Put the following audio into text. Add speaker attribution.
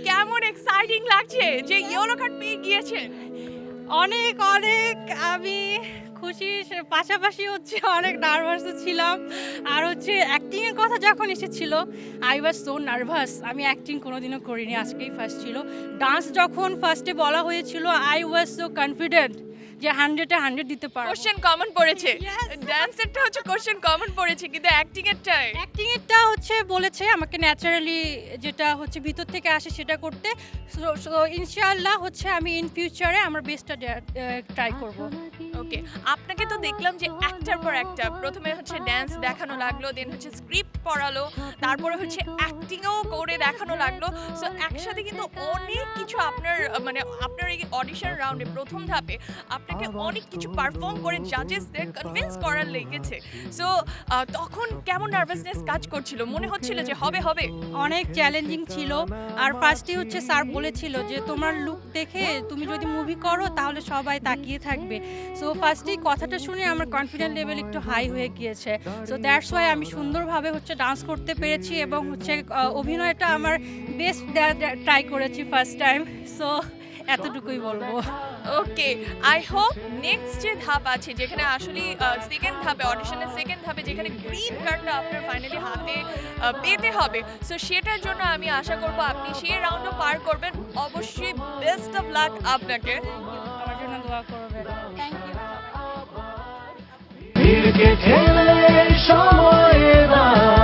Speaker 1: কেমন এক্সাইটিং লাগছে যে ইয়েলো কার্ড পেয়ে গিয়েছেন?
Speaker 2: অনেক অনেক আমি খুশি পাশাপাশি হচ্ছে অনেক নার্ভাসও ছিলাম। আর হচ্ছে অ্যাক্টিং এর কথা যখন এসেছিল আই ওয়াজ সো নার্ভাস। আমি অ্যাক্টিং কোনোদিনও করিনি, আজকেই ফার্স্ট ছিল। ডান্স যখন ফার্স্টে বলা হয়েছিল আই ওয়াজ সো কনফিডেন্ট যে 100-এ 100 দিতে পারবো।
Speaker 1: কোশ্চেন কমন পড়েছে,
Speaker 2: Yes.
Speaker 1: ডান্সেরটা হচ্ছে কোশ্চেন কমন পড়েছে, কিন্তু অ্যাক্টিং এরটাই
Speaker 2: অ্যাক্টিং এরটা হচ্ছে বলেছে আমাকে ন্যাচারালি যেটা হচ্ছে ভিতর থেকে আসে সেটা করতে। সো ইনশাআল্লাহ হচ্ছে আমি ইন ফিউচারে আমার বেস্টটা ট্রাই করব।
Speaker 1: ওকে। আপনাকে তো দেখলাম যে একটার পর একটা, প্রথমে হচ্ছে ড্যান্স দেখানো লাগলো, দেন হচ্ছে স্ক্রিপ্ট পড়ালো, তারপরে হচ্ছে অ্যাক্টিংও করে দেখানো লাগলো। সো একসাথে কিন্তু অনেক কিছু আপনার মানে আপনার এই অডিশন রাউন্ডে প্রথম ধাপে আপনাকে অনেক কিছু পারফর্ম করে জাজেসদের কনভিন্স করার লেগেছে। সো তখন কেমন নার্ভাসনেস কাজ করছিল? মনে হচ্ছিল যে হবে হবে?
Speaker 2: অনেক চ্যালেঞ্জিং ছিল। আর ফার্স্টে হচ্ছে স্যার বলেছিল যে তোমার লুক দেখে তুমি যদি মুভি করো তাহলে সবাই তাকিয়ে থাকবে। সো ফার্স্টেই কথাটা শুনে আমার কনফিডেন্ট লেভেল একটু হাই হয়ে গিয়েছে। সো দ্যাটস ওয়াই আমি সুন্দরভাবে হচ্ছে ডান্স করতে পেরেছি এবং হচ্ছে অভিনয়টা আমার বেস্ট ট্রাই করেছি ফার্স্ট টাইম। সো এতটুকুই বলবো।
Speaker 1: ওকে, আই হোপ নেক্সট যে ধাপ আছে যেখানে আসলে সেকেন্ড ধাপে, অডিশনের সেকেন্ড ধাপে যেখানে গ্রিন কার্ডটা আপনার ফাইনালি হাতে পেতে হবে, সো সেটার জন্য আমি আশা করব আপনি সেই রাউন্ডও পার করবেন। অবশ্যই বেস্ট অফ লাক আপনাকে।
Speaker 2: আমার জন্য দোয়া করবেন। Thank you.
Speaker 3: ভিড়কে ঠেলে সময় দাও